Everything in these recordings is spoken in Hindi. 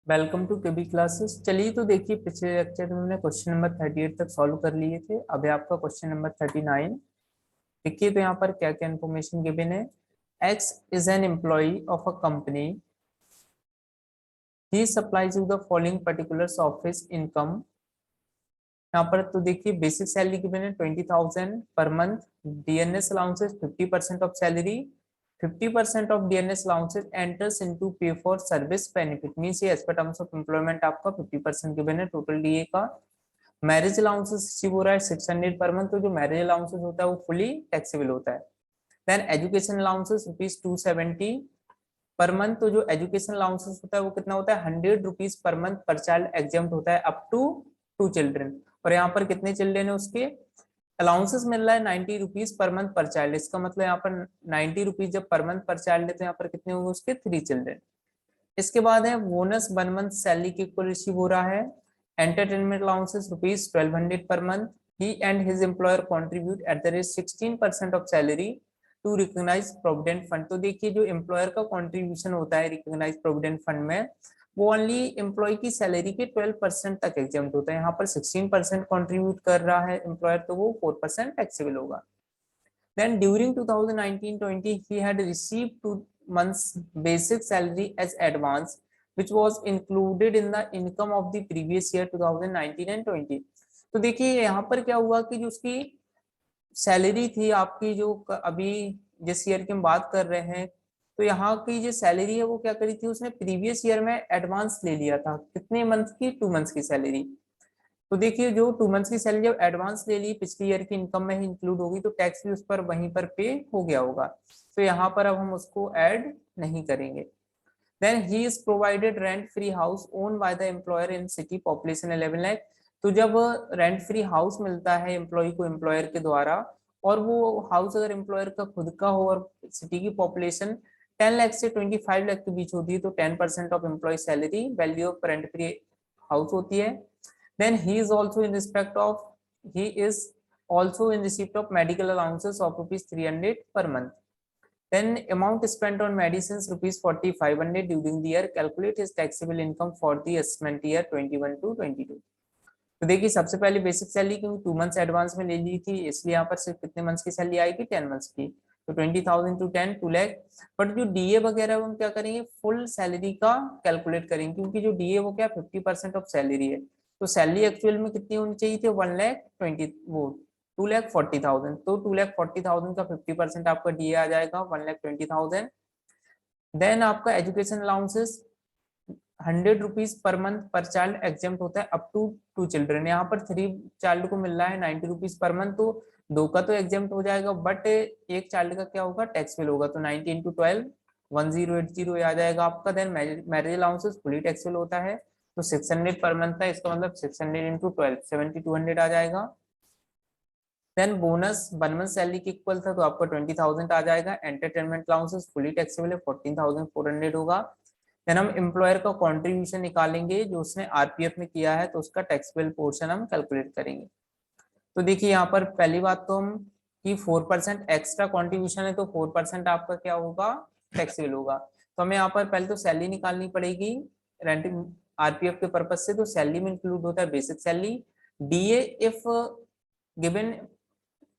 Welcome to KB classes. चलिए तो देखिए, पिछले लेक्चर में हमने क्वेश्चन नंबर 38 तक सॉल्व कर लिए थे। अभी आपका क्वेश्चन नंबर 39। देखिए तो यहाँ पर क्या क्या इन्फॉर्मेशन गिवन है। X is an employee of a company, he supplies you the following particulars of his income. यहाँ पर तो देखिए बेसिक सैलरी गिवन है 20,000 per month. DNS allowances 50% of salary. 50% of DNS allowances enters into pay for service benefit, means ये as per terms of employment आपका 50% गिवन है टोटल डीए का। मैरिज अलाउंसेस रिसीव हो रहा है 600 पर मंथ, तो जो मैरिज अलाउंसेस होता है वो फुली टैक्सेबल होता है। Then education allowances rupees 270 per month, तो जो एजुकेशन अलाउंसेस होता है वो कितना होता है 100 rupees per month per child exempt होता है अप टू 2 चिल्ड्रन। और यहाँ पर कितने चिल्ड्रन है उसके अलाउंसेस मिल रहा है 90 rupees per month per child. इसका मतलब यहाँ पर 90 रुपीज जब पर मंथ पर चाइल्ड है तो यहाँ पर कितने होंगे उसके 3 चिल्ड्रन। इसके बाद है बोनस 1 मंथ सैलरी के इक्वल रिसीव हो रहा है। Entertainment allowances rupees 1200 per month. He and his employer contribute at the rate 16% of salary to recognise provident fund. तो देखिए जो एम्प्लॉयर का कॉन्ट्रीब्यूशन होता है रिकॉग्नाइज प्रोविडेंट फंड में, वो ओनली एम्प्लॉय की सैलरी के 12% तक एग्जाम्प्ट होता है। यहाँ पर 16% कॉन्ट्रीब्यूट कर रहा है एम्प्लॉयर, तो वो 4% टैक्सेबल होगा। Then during 2019-20, he had received 2 months basic salary as advance, which was included in the income of the previous year 2019 and 20। तो देखिए यहाँ पर क्या हुआ कि जो उसकी सैलरी थी आपकी जो अभी जिस ईयर की हम बात कर रहे हैं, तो यहाँ की जो सैलरी है वो क्या करी थी उसने प्रीवियस ईयर में एडवांस ले लिया था। कितने मंथ की 2 मंथ्स की सैलरी। तो देखिए जो 2 मंथ्स की सैलरी जब एडवांस ले ली पिछली ईयर की इनकम में ही इंक्लूड होगी, तो टैक्स भी उस पर वहीं पर पे हो गया होगा। तो यहाँ पर अब हम उसको ऐड नहीं करेंगे। Then he is provided rent free house own by the employer in city population 11 lakh. तो जब रेंट फ्री हाउस मिलता है एम्प्लॉय को एम्प्लॉयर के द्वारा, और वो हाउस अगर एम्प्लॉयर का खुद का हो और सिटी की पॉपुलेशन 10 लाख से 25 लाख के बीच होती है, तो 10% of employee salary value of rent free house होती है। Then he is also in respect of he is also in receipt of medical allowances of rupees 300 per month. Then amount spent on medicines rupees 4,500 during the year. Calculate his taxable income for the assessment year 21 to 22। तो देखिए सबसे पहले बेसिक सैलरी क्योंकि 2 मंथ्स एडवांस में ले ली थी, इसलिए यहाँ पर सिर्फ कितने मंथ्स की सैलरी आएगी 10 मंथ्स की। तो 20,000 टू 10 2 लाख। बट जो डीए वगैरह हम क्या करेंगे फुल सैलरी का कैलकुलेट करेंगे, क्योंकि जो डीए वो क्या 50% ऑफ सैलरी है। तो सैलरी एक्चुअल में कितनी होनी चाहिए थी 1,20,000 वो 2,40,000। तो 2,40,000 का 50% आपका डीए आ जाएगा 1,20,000। देन आपका education allowances 100 rupees per month per child exempt होता है अप टू 2 चिल्ड्रन। यहाँ पर 3 चाइल्ड को मिल रहा है 90 रुपीज पर मंथ, तो 2 का तो एग्जाम्प्ट हो जाएगा, बट एक चाइल्ड का क्या होगा टैक्सेबल होगा। तो 90 इंटू 12 1080 आ जाएगा आपका। Then marriage allowances fully taxable होता है, तो 600 पर मंथ है, इसका मतलब 600 इंटू 12 7200 आ जाएगा। देन बोनस 1 मंथ सैलरी के इक्वल था, तो आपका 20,000 आ जाएगा। एंटरटेनमेंट अलाउंसेस फुली टैक्सेबल है 14,400 होगा। देन हम एम्प्लॉयर का कंट्रीब्यूशन निकालेंगे जो उसने आरपीएफ में किया है, तो उसका टैक्सेबल पोर्शन हम कैलकुलेट करेंगे। तो देखिए यहाँ पर पहली बात तो हम कि 4% एक्स्ट्रा कंट्रीब्यूशन है, तो 4% आपका क्या होगा टैक्सेबल होगा। तो हमें यहाँ पर पहले तो सैलरी निकालनी पड़ेगी रेंटिंग आरपीएफ के पर्पज से। तो सैलरी में इंक्लूड होता है basic salary, DA if given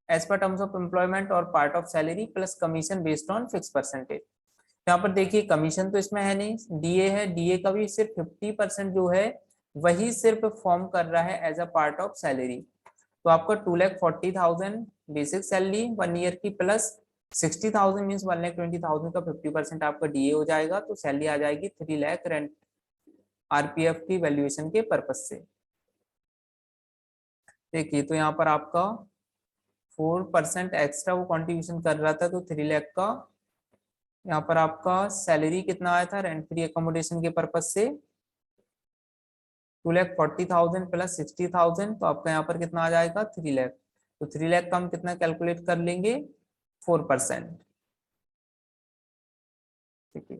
as per terms of employment और part of salary, plus commission based on fix percentage. यहाँ पर देखिए कमीशन तो इसमें है नहीं, डीए है, डीए का भी सिर्फ 50% जो है वही सिर्फ फॉर्म कर रहा है as a part of salary. तो आपका 2,40,000 बेसिक सैलरी 1 ईयर की, प्लस 60,000 मीन 1,20,000 का 50% आपका डीए हो जाएगा, तो सैलरी आ जाएगी 3 लाख रेंट आरपीएफ की वैल्यूएशन के पर्पज से। देखिए तो यहाँ पर आपका 4% एक्स्ट्रा वो कॉन्ट्रीब्यूशन कर रहा था, तो 3 लाख का यहाँ पर आपका सैलरी कितना आया था रेंट फ्री अकोमोडेशन के पर्पज से 2,40,000 प्लस 60,000, तो आपका यहाँ पर कितना आ जाएगा 3 लाख। तो 3 लाख का हम कितना कैलकुलेट कर लेंगे 4%। ठीक है,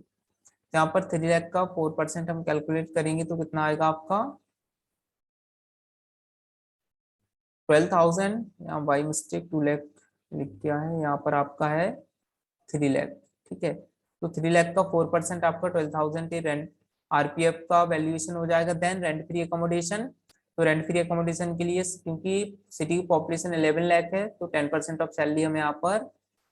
यहाँ पर 3 लाख का 4% हम कैलकुलेट करेंगे तो कितना आएगा आपका 12,000। यहाँ बाई मिस्टेक 2 लाख लिख किया है, यहाँ पर आपका है 3 लाख। ठीक है, तो 3 लाख का 4% आपका 12,000 रेंट आरपीएफ का वैल्यूएशन हो जाएगा। देन रेंट फ्री अकोमोडेशन, तो रेंट फ्री अकोमोडेशन के लिए क्योंकि सिटी की पॉपुलेशन 11 लाख है तो 10% ऑफ सैलरी हम यहाँ पर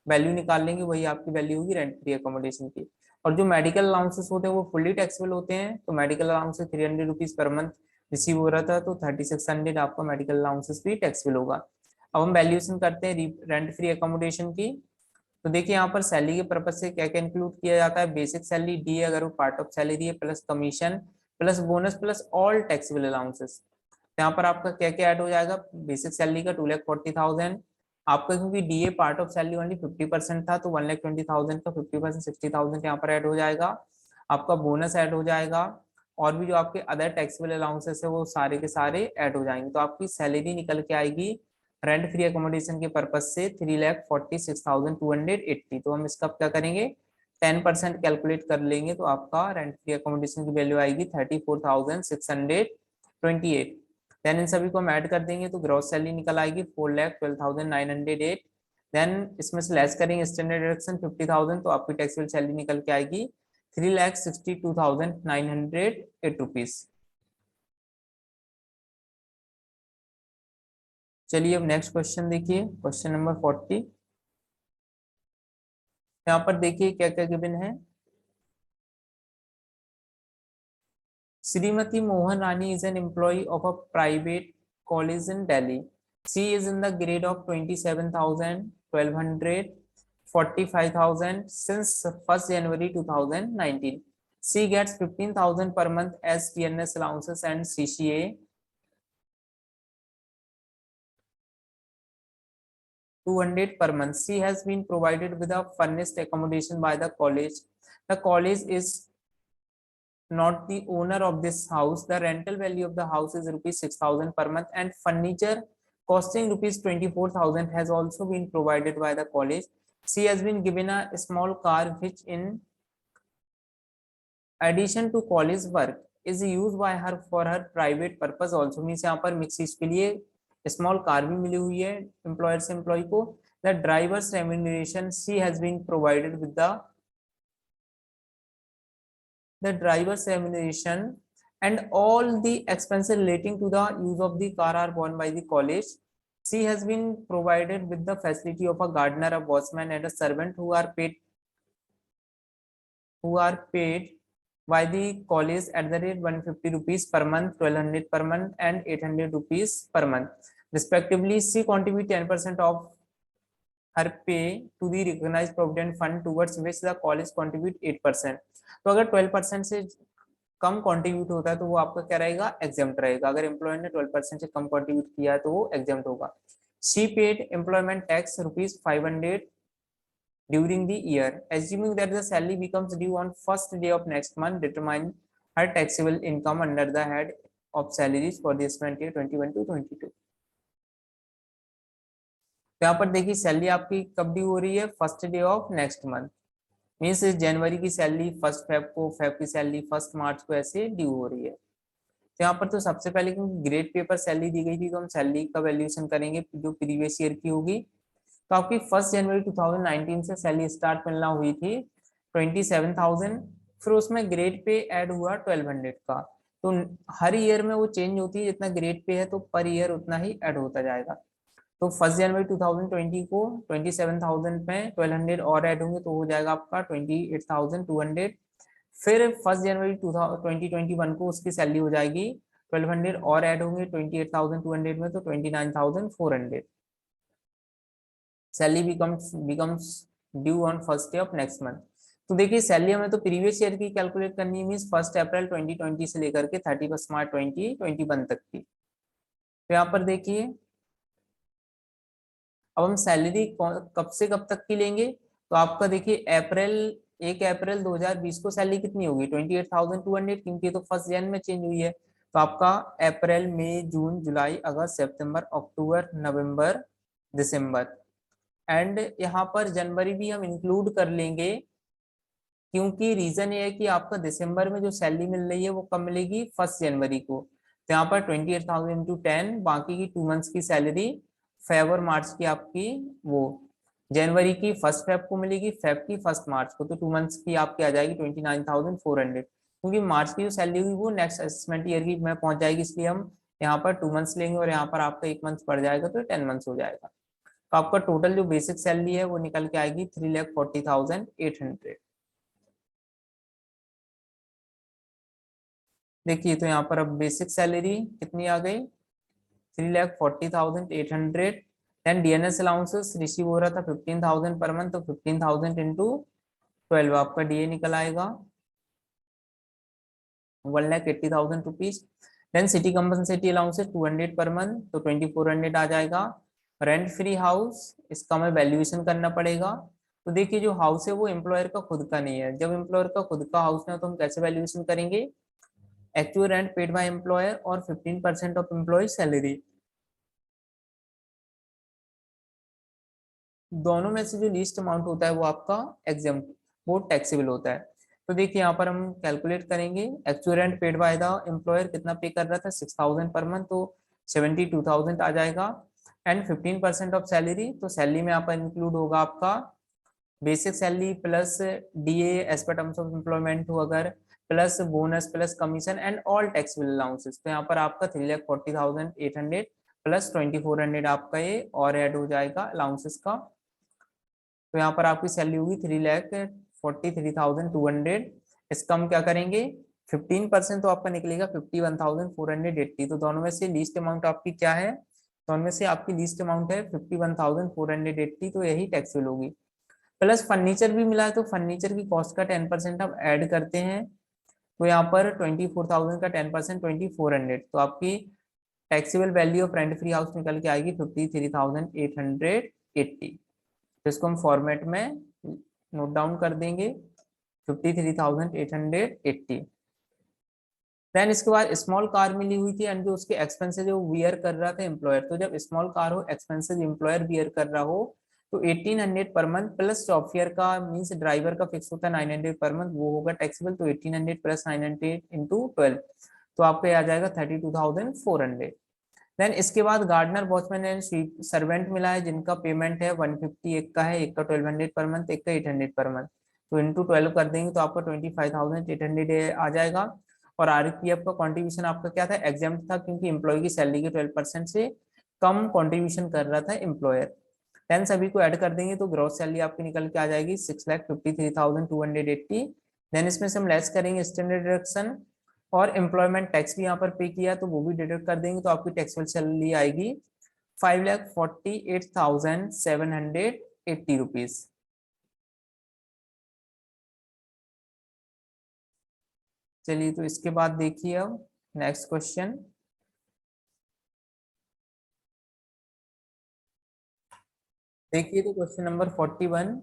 वैल्यू निकाल लेंगे, वही आपकी वैल्यू होगी रेंट फ्री अकोमोडेशन की। और जो मेडिकल अलाउंसेस होते हैं वो फुल्ली टैक्सेबल होते हैं, तो medical allowances 300 rupees per month receive हो रहा था, तो 3600 आपका मेडिकल अलाउंसेस भी टैक्सेबल होगा। अब हम वैल्यूएशन करते हैं रेंट फ्री अकोमोडेशन की। तो देखिए यहाँ पर सैलरी के पर्पज से क्या क्या इंक्लूड किया जाता है। बेसिक सैलरी डी अगर वो पार्ट ऑफ सैलरी है, plus commission plus bonus plus all taxable allowances. यहाँ पर आपका क्या क्या ऐड हो जाएगा। बेसिक सैलरी का 2,40,000 आपका, क्योंकि DA part of salary only 50% था तो 1,20,000 का 50% 60,000 यहाँ पर ऐड हो जाएगा। आपका बोनस ऐड हो जाएगा, और भी जो आपके अदर टैक्सेबल अलाउंसेस है वो सारे के सारे ऐड हो जाएंगे, तो आपकी सैलरी निकल के आएगी रेंट फ्री अकोमोडेशन के पर्पज से 3,46,280। तो हम इसका क्या करेंगे, 10% कैलकुलेट कर लेंगे तो आपका रेंट फ्री अकोमोडेशन की वैल्यू आएगी 34,628। देन इन सभी को हम ऐड कर देंगे तो ग्रॉस सैलरी निकल आएगी 4,12,908। देन इसमें से लेस करेंगे स्टैंडर्ड डिडक्शन 50,000 तो आपकी टैक्सेबल सैलरी निकल के आएगी 3,62,908 रुपीज। चलिए अब नेक्स्ट क्वेश्चन देखिए, क्वेश्चन नंबर 40। यहाँ पर देखिए क्या क्या गिवन है। Srimati Mohan Rani is an employee of a private college in Delhi. She is in the grade of 27,000, 1,200, 45,000 since 1st January 2019. She gets 15,000 per month as TNS allowances and CCA, 200 per month. She has been provided with a furnished accommodation by the college. The college is not the owner of this house. The rental value of the house is rupees 6,000 per month, and furniture costing rupees 24,000 has also been provided by the college. She has been given a small car which in addition to college work is used by her for her private purpose also. Means यहाँ पर मिक्स चीज के लिए स्मॉल कार भी मिली हुई है एम्प्लॉयर से एम्प्लॉय को। The driver's remuneration she has been provided with the driver's remuneration and all the expenses relating to the use of the car are borne by the college. She has been provided with the facility of a gardener, a watchman, and a servant who are paid by the college at the rate 150 rupees per month, 1,200 per month, and 800 rupees per month, respectively. She contribute 10% of her pay to the recognized provident fund towards which the college contribute 8%. तो अगर 12% से कम कंट्रीब्यूट होता है तो वो आपका क्या रहेगा, एग्जेम्प्ट रहेगा। अगर एम्प्लॉयर ने 12% से कम कंट्रीब्यूट किया है तो वो एग्जेम्प्ट होगा। She paid employment tax rupees 500 during the year. Assuming that the salary becomes due on first day of next month, determine her taxable income under the head of salaries for the assessment year 21 to 22. तो यहाँ पर देखिए सैलरी आपकी कब ड्यू हो रही है, first day of next month. Means जनवरी की सैलरी फर्स्ट फेब को, फेब की सैलरी फर्स्ट मार्च को, ऐसे ड्यू हो रही है। तो यहाँ पर तो सबसे पहले क्योंकि ग्रेड पेपर सैलरी दी गई थी तो हम सैलरी का वैल्यूएशन करेंगे जो प्रीवियस ईयर की होगी। तो आपकी 1 जनवरी 2019 से सैलरी स्टार्ट मिलना हुई थी 27,000, फिर उसमें ग्रेड पे ऐड हुआ 1,200 का। तो हर ईयर में वो चेंज होती है, जितना ग्रेड पे है तो पर ईयर उतना ही ऐड होता जाएगा। तो 1 जनवरी 2020 को 27,000 में 1,200 और ऐड होंगे तो हो जाएगा आपका 28,200। फिर 1 जनवरी 2021 को उसकी सैलरी हो जाएगी 1,200 और ऐड होंगे 28,200 में तो 29,400। Salary becomes due on first day of next month. तो देखिए सैलरी हमें तो प्रीवियस ईयर की कैलकुलेट करनी है, मींस 1 अप्रैल 2020 से लेकर के 31 मार्च 2021 तक की। तो यहाँ पर देखिए अब हम सैलरी कब से कब तक की लेंगे। तो आपका देखिए 1 अप्रैल 2020 को सैलरी कितनी होगी 28,200, क्योंकि तो 1 जन में चेंज हुई है। तो आपका अप्रैल मई जून जुलाई अगस्त सितंबर अक्टूबर नवंबर दिसंबर, एंड यहाँ पर जनवरी भी हम इंक्लूड कर लेंगे, क्योंकि रीजन ये है कि आपका दिसंबर में जो सैलरी मिल रही है वो कब मिलेगी 1 जनवरी को। तो यहाँ पर 28,000 इंटू 10, बाकी की 2 मंथ्स की सैलरी फेब और मार्च की आपकी वो जनवरी की 1 फेब को मिलेगी, फेब की 1 मार्च को, तो 2 मंथ्स की आपकी आ जाएगी 29,400। क्योंकि मार्च की जो सैलरी हुई वो नेक्स्ट असेसमेंट ईयर की में पहुंच जाएगी, इसलिए हम यहाँ पर 2 मंथ्स लेंगे और यहाँ पर आपका 1 मंथ पड़ जाएगा तो 10 मंथ्स हो जाएगा। तो आपका टोटल जो बेसिक सैलरी है वो निकल के आएगी 3,40,800। देखिए तो यहाँ पर अब बेसिक सैलरी कितनी आ गई, 3,40,800। देन डीएनएस अलाउंसेस रिसीव हो रहा था 15,000 पर मंथ, तो 15,000 इंटू 12 आपका डीए निकल आएगा 1,80,000 rupees. Then city compensatory allowances 200 per month, तो 2,400 आ जाएगा। रेंट फ्री हाउस, इसका हमें वैल्यूएशन करना पड़ेगा। तो देखिए जो हाउस है वो एम्प्लॉयर का खुद का नहीं है, जब एम्प्लॉयर का खुद का हाउस नहीं है तो हम कैसे वैल्यूएशन करेंगे, actual rent paid by employer और 15% ऑफ एम्प्लॉय सैलरी, दोनों में से जो लीस्ट अमाउंट होता है वो आपका एग्जेम्प्ट, वो टैक्सेबल होता है। तो देखिए यहाँ पर हम कैलकुलेट करेंगे, actual rent paid by the employer कितना पे कर रहा था 6,000 पर मंथ, तो 72,000 आ जाएगा। एंड 15% ऑफ सैलरी, तो सैलरी में यहाँ पर इंक्लूड होगा आपका basic salary plus DA as per terms of employment हो अगर, plus bonus plus commission and all taxable allowances. तो यहाँ पर आपका 3,40,800 प्लस 2,400 आपका ये और ऐड हो जाएगा अलाउंसेस का। तो यहाँ पर आपकी सैलरी होगी 3,43,200। इसका हम क्या करेंगे, 15% तो आपका निकलेगा 51,480। तो दोनों में से लीस्ट अमाउंट आपकी क्या है, दोनों में से आपकी लीस्ट अमाउंट है 51,480, तो यही टैक्सेबल होगी। प्लस फर्नीचर भी मिला है, तो फर्नीचर की कॉस्ट का 10% आप ऐड करते हैं, तो यहाँ पर 24,000 का 10% 2,400, तो आपकी taxable value of rent free house निकल के आएगी 53,880। तो इसको हम फॉर्मेट में नोट डाउन कर देंगे 53,880। देन इसके बाद स्मॉल कार मिली हुई थी एंड जो उसके एक्सपेंसेस जो वियर कर रहा था एम्प्लॉयर, तो जब स्मॉल कार हो एक्सपेंसेस एम्प्लॉयर वियर कर रहा हो तो 1,800 पर मंथ प्लस सॉफ्टवेयर का मींस ड्राइवर का फिक्स होता है 900 पर मंथ, वो होगा टैक्सेबल। तो 1,800 प्लस 900 इंटू 12, तो आपको आ जाएगा 32,400। देन इसके बाद gardener watchman and sweep servant मिला है जिनका पेमेंट है 150, एक का है, एक का 1,200 पर मंथ, एक का 800 पर मंथ, तो इंटू 12 कर देंगे तो आपका 25,800 आ जाएगा। और आरपीएफ का कॉन्ट्रीब्यूशन आपका क्या था, एग्जाम्प्ट था, क्योंकि एम्प्लॉय की सैलरी के 12% से कम कॉन्ट्रीब्यूशन कर रहा था एम्प्लॉयर। देन सभी को ऐड कर देंगे तो ग्रॉस सैलरी आपकी निकल के आ जाएगी 6,53,280। देन इसमें से हम लेस करेंगे स्टैंडर्ड डिडक्शन और एम्प्लॉयमेंट टैक्स भी यहाँ पर पे किया तो वो भी डिडक्ट कर देंगे, तो आपकी टैक्सेबल सैलरी आएगी 5,48,780 रुपीज। चलिए तो इसके बाद देखिए अब नेक्स्ट क्वेश्चन। देखिए तो question number 41,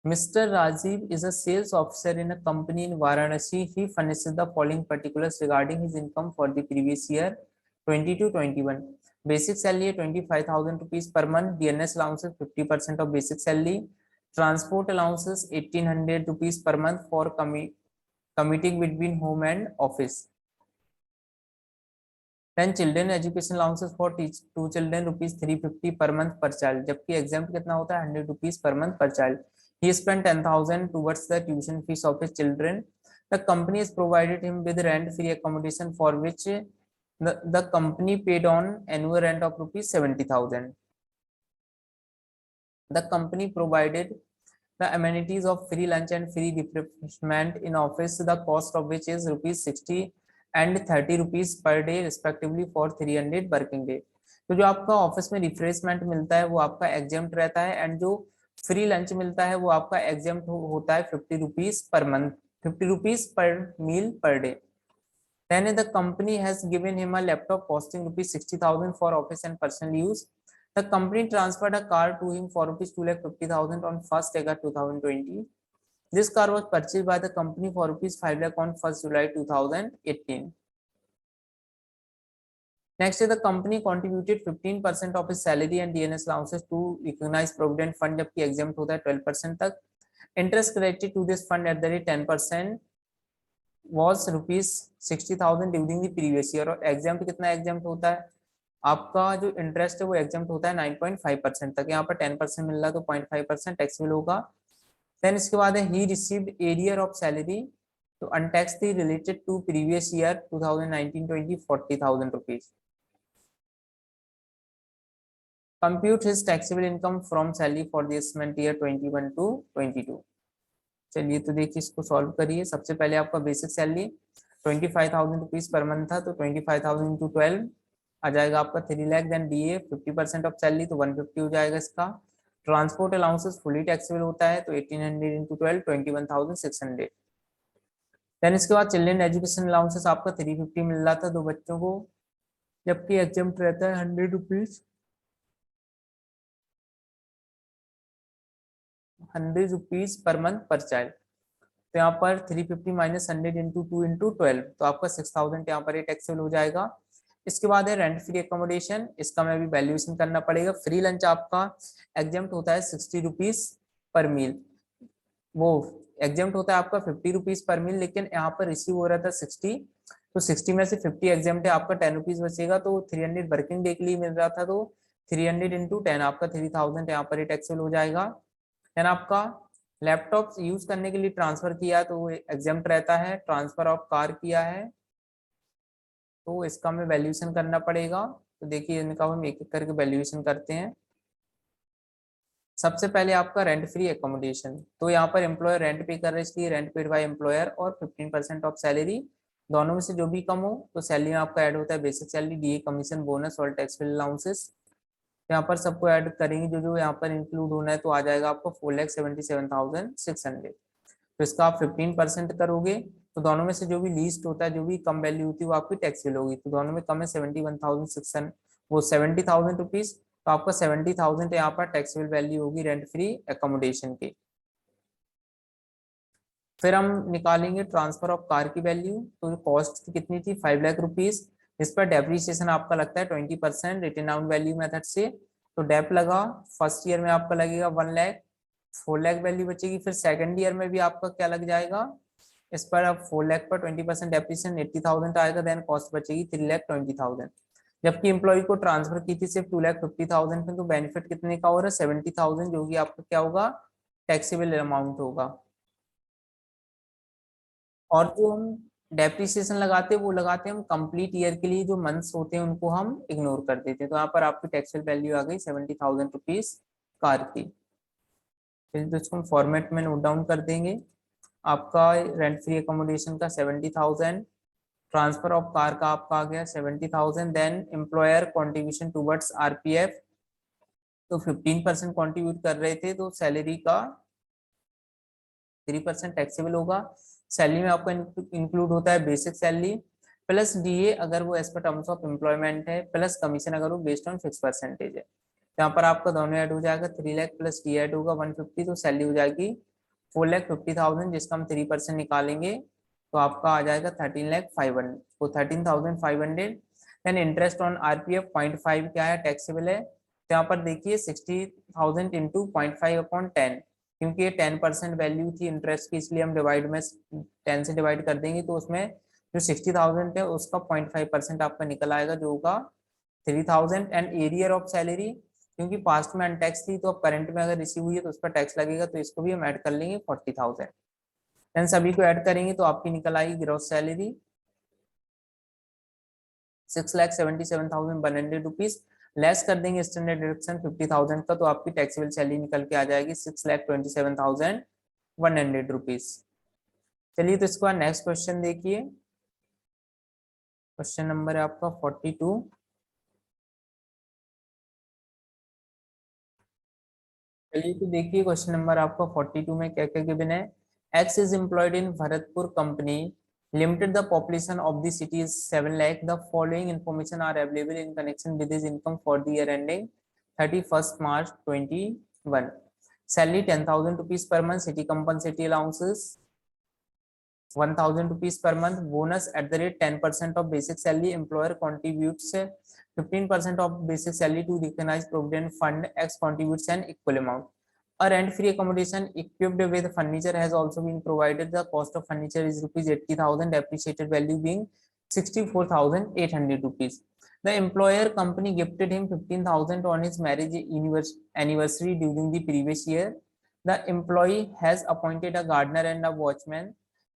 Mr. Rajiv is a sales officer in a company in Varanasi. He furnishes the following particulars regarding his income for the previous year 20 to 21. Basic salary 25,000 rupees per month. DNS allowances 50% of basic salary. Transport allowances 1,800 rupees per month for commuting between home and office. Then children education allowances for two children rupees 350 per month per child. जबकि exempt कितना होता है 100 rupees per month per child. He spent 10,000 towards the tuition fees of his children. The company has provided him with rent-free accommodation for which the company paid on annual rent of rupees 70,000. The company provided the amenities of free lunch and free refreshment in office, the cost of which is rupees 60 and 30 rupees per day respectively for 300 working day. तो जो आपका ऑफिस में रिफ्रेशमेंट मिलता है वो आपका एग्जेम्प्ट रहता है एंड जो फ्री लंच मिलता है वो आपका एग्जेम्प्ट होता है 50 rupees per month, 50 rupees per meal per day. Then the company has given him a laptop costing rupees 60,000 for office and personal use. The company transferred a car to him for rupees 2,50,000 on 1st August 2020. This car was purchased by the company for rupees 5 lakh on 1st July 2018. Next, the company contributed 15% of his salary and DNS allowances to recognized provident fund, जबकि exempt होता है 12% तक. Interest credited to this fund at the rate 10% was rupees 60,000 during the previous year. और exempt कितना exempt होता है, आपका जो इंटरेस्ट है वो एग्जाम्प्ट होता है 9.5% तक, यहाँ पर 10% मिल रहा है तो 0.5% टैक्सेबल होगा। देन इसके बाद है he received arrear of salary, तो untaxed fee related to previous year 2019-20 40,000 rupees. Compute his taxable income from salary for the assessment year 21 to 22. चलिए तो देखिए इसको सॉल्व करिए। सबसे पहले आपका basic salary 25,000 rupees per month था, तो 25,000 इंटू 12 आ जाएगा आपका 3 lakh. Then DA 50% of salary तो 150 हो जाएगा इसका। ट्रांसपोर्ट अलाउंसेस फुली टैक्सेबल होता है, तो 1800 इंटू 12 21,600। देन इसके बाद चिल्ड्रन एजुकेशन अलाउंसेस आपका 350 मिल रहा था 2 बच्चों को, जबकि एग्जाम्प्ट रहता है 100 rupees, 100 rupees per month per child. तो यहाँ पर 350 माइनस 100 इंटू 2 इंटू 12, तो आपका 6,000 यहाँ पर ये टैक्सेबल हो जाएगा। इसके बाद है रेंट फ्री एकोमोडेशन, इसका मैं भी वैल्यूएशन करना पड़ेगा। फ्री लंच आपका एग्जाम्प्ट होता है 60 रुपीज पर मील, वो एग्जाम्प्ट होता है आपका 50 रुपीज पर मील, लेकिन यहाँ पर रिसीव हो रहा था 60, तो 60 में से 50 एग्जाम्प्ट है, आपका 10 रुपीज बचेगा, तो 300 वर्किंग डे के लिए मिल रहा था, तो 300 इंटू 10 आपका 3,000 यहाँ पर टैक्सेबल हो जाएगा। देन आपका लैपटॉप यूज करने के लिए ट्रांसफर किया तो वो एग्जाम्प्ट रहता है। ट्रांसफर ऑफ कार किया है तो इसका हमें वैल्यूएशन करना पड़ेगा। तो देखिए इनका हम एक एक करके वैल्यूएशन करते हैं। सबसे पहले आपका रेंट फ्री एकोमोडेशन, तो यहाँ पर एम्प्लॉयर रेंट पे कर रहे हैं, इसलिए रेंट पेड बाय एम्प्लॉयर और 15% ऑफ सैलरी, दोनों में से जो भी कम हो तो सैलरी में आपका ऐड होता है basic salary, DA, commission, bonus और टैक्सेबल अलाउंसेस। यहाँ पर सबको ऐड करेंगे जो जो यहाँ पर इंक्लूड होना है, तो आ जाएगा आपको 4,77,600। तो इसका आप 15% करोगे तो दोनों में से जो भी लीस्ट होता है, जो भी कम वैल्यू होती है, वो आपकी टैक्सेबल होगी। तो दोनों में कम है 71,600, वो 70,000 रुपीज, तो आपका 70,000 यहाँ पर टैक्सेबल वैल्यू होगी रेंट फ्री एकोमोडेशन की। फिर हम निकालेंगे ट्रांसफर ऑफ कार की वैल्यू, तो कॉस्ट कितनी थी 5 लाख रुपीज। इस पर डेप्रिसिएशन आपका लगता है 20% रिटन डाउन वैल्यू मेथड से, तो डेप लगा फर्स्ट ईयर में आपका लगेगा 1 लाख, 4 लाख वैल्यू बचेगी। फिर सेकंड ईयर में भी आपका क्या लग जाएगा, इस पर अब 4 लाख पर 20% डेप्रिसिएशन 80,000 आएगा, देन कॉस्ट बचेगी 3,20,000। जबकि एम्प्लॉय को ट्रांसफर की थी सिर्फ 2,50,000 में, तो बेनिफिट कितने का हो रहा है 70,000, जो कि आपका क्या होगा टैक्सेबल अमाउंट होगा। और जो हम डेप्रिसिएशन लगाते हैं वो लगाते हैं हम कंप्लीट ईयर के लिए, जो मंथ्स होते हैं उनको हम इग्नोर कर देते हैं। तो यहाँ पर आपकी टैक्सेबल वैल्यू आ गई 70,000 रुपीज कार की। फिर तो इसको हम फॉर्मेट में नोट डाउन कर देंगे। आपका रेंट फ्री एकोमोडेशन का 70,000, ट्रांसफर ऑफ कार का आपका आ गया 70,000, then employer contribution towards RPF, तो 15% कॉन्ट्रीब्यूट कर रहे थे, तो सैलरी का 3% टैक्सेबल होगा। सैलरी में आपका इंक्लूड होता है बेसिक सैलरी प्लस डीए अगर वो as per terms of employment है, प्लस कमीशन अगर वो बेस्ड ऑन फिक्स परसेंटेज है। यहाँ पर आपका दोनों ऐड हो जाएगा, 3 लाख प्लस डी ऐड होगा 150, तो सैलरी हो जाएगी 4,50,000, जिसका हम 3% निकालेंगे तो आपका आ जाएगा 13,500, तो 13,500। देन इंटरेस्ट ऑन आरपीएफ 0.5 क्या है टैक्सेबल है, तो यहाँ पर देखिए 60,000 इंटू 0.5/10, क्योंकि ये 10% वैल्यू थी इंटरेस्ट की, इसलिए हम डिवाइड में 10 से डिवाइड कर देंगे, तो उसमें जो 60,000 है उसका 0.5% आपका निकल आएगा, जो होगा 3,000। एंड एरियर ऑफ सैलरी, क्योंकि पास्ट में अनटैक्स थी तो अब करंट में अगर रिसीव हुई है तो उस पर टैक्स लगेगा, तो इसको भी हम ऐड कर लेंगे 40,000। देन सभी को ऐड करेंगे तो आपकी निकल आएगी ग्रॉस सैलरी 6,77,100 रुपीज, लेस कर देंगे स्टैंडर्ड डिडक्शन 50,000 का, तो आपकी टैक्सेबल सैलरी निकल के आ जाएगी 6,27,100 रुपीज। चलिए तो इसके बाद नेक्स्ट क्वेश्चन देखिए, क्वेश्चन नंबर है आपका 42। चलिए तो देखिए क्वेश्चन नंबर आपका 42 में क्या क्या गिवन है। X is employed in Bharatpur company limited, the population of the city is 7 lakh, the following information are available in connection with his income for the year ending 31st March 21। Salary 10,000 rupees per month, city compensatory allowances 1,000 rupees per month, bonus at the rate 10% of basic salary, employer contributes 15% of basic salary to recognize provident fund, X contributes an equal amount. A rent-free accommodation equipped with furniture has also been provided. The cost of furniture is rupees 80,000, depreciated value being 64,800 rupees. The employer company gifted him 15,000 on his marriage anniversary during the previous year. The employee has appointed a gardener and a watchman.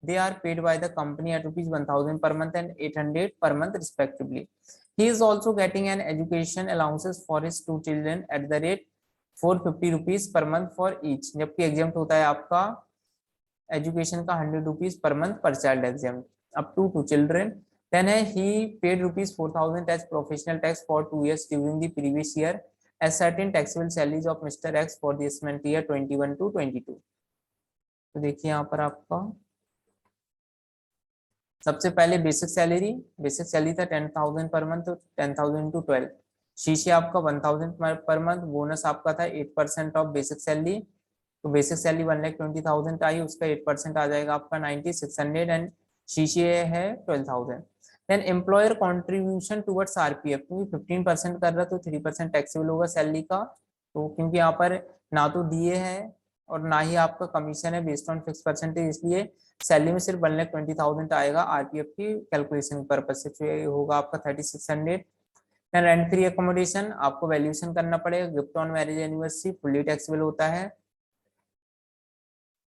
they are paid by the company at rupees 1000 per month and 800 per month respectively. He is also getting an education allowances for his two children at the rate 450 rupees per month for each, जबकि एग्जाम्प्ट होता है आपका एजुकेशन का 100 rupees per month per child exempt up to 2 children. Then he paid rupees 4000 as professional tax for 2 years during the previous year as certain taxable salaries of Mr. X for the assessment year 21 to 22. तो देखिए यहाँ पर आपका सबसे पहले बेसिक सैलरी था 10,000 पर मंथ, 10,000 इंटू 12. शीशे आपका 1000 पर मंथ, बोनस आपका था 8% ऑफ बेसिक सैलरी. तो बेसिक सैलरी 1,20,000 आई, उसका 8% आ जाएगा आपका 9600 एंड शीशे है 12,000. Then employer contribution towards RPF, क्योंकि 15% कर रहा तो 3% टैक्सेबल होगा सैलरी का. तो क्योंकि यहाँ पर ना तो डीए है और ना ही आपका कमीशन है बेस्ड ऑन फिक्स परसेंटेज, इसलिए सैलरी में सिर्फ 1,20,000 आएगा आरपीएफ की कैलकुलेशन पर्पज से, होगा आपका 3600. रेंट फ्री अकोमोडेशन आपको वैल्यूएशन करना पड़ेगा. Gift on marriage anniversary fully taxable होता है.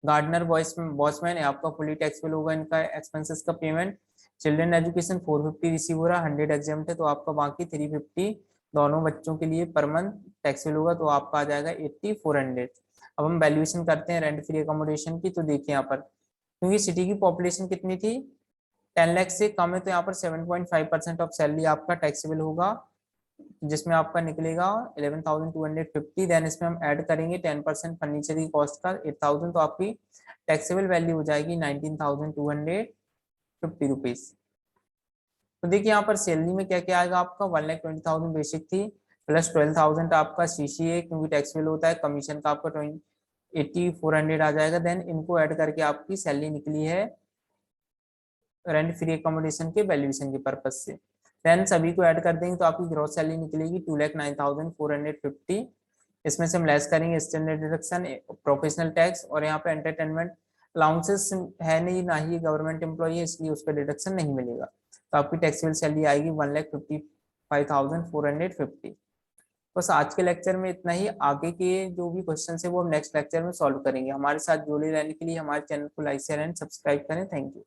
गार्डनर वॉचमैन आपका फुली टैक्सेबल होगा इनका एक्सपेंसेस का पेमेंट. चिल्ड्रन एजुकेशन 450 रिसीव हो रहा है, 100 एग्जाम्प्ट है, तो आपका बाकी 350 दोनों बच्चों के लिए पर मंथ टैक्सेबल होगा, तो आपका आ जाएगा 8400. अब हम वैल्यूएशन करते हैं रेंट फ्री अकोमोडेशन की. तो देखिए यहाँ पर क्योंकि सिटी की पॉपुलेशन कितनी थी 10 लाख से कम है, तो यहाँ पर 7.5% ऑफ सैलरी आपका टैक्सेबल होगा, जिसमें आपका निकलेगा 11,250. देन इसमें हम ऐड करेंगे 10% फर्नीचर की कॉस्ट का 8,000, तो आपकी टैक्सेबल वैल्यू हो जाएगी 19,250 रुपीज. तो देखिए यहाँ पर सैलरी में क्या क्या आएगा आपका 1,20,000 बेसिक थी, प्लस 12,000 आपका सीसीए क्योंकि टैक्सेबल होता है, कमीशन का आपका 8400 आ जाएगा. देन इनको ऐड करके आपकी सैलरी निकली है रेंट फ्री अकोमोडेशन के वैल्यूएशन के पर्पज से. देन सभी को ऐड कर देंगे तो आपकी ग्रॉस सैलरी निकलेगी 2,09,450. इसमें से हम लेस करेंगे स्टैंडर्ड डिडक्शन, प्रोफेशनल टैक्स, और यहाँ पे एंटरटेनमेंट अलाउंसेस है नहीं, ना ही गवर्नमेंट एम्प्लॉई है, इसलिए उसका डिडक्शन नहीं मिलेगा. तो आपकी टैक्सेबल सैलरी आएगी 1,55,450. बस आज के लेक्चर में इतना ही. आगे के जो भी क्वेश्चन है वो हम नेक्स्ट लेक्चर में सॉल्व करेंगे. हमारे साथ जुड़े रहने के लिए हमारे चैनल को लाइक शेयर एंड सब्सक्राइब करें. Thank you.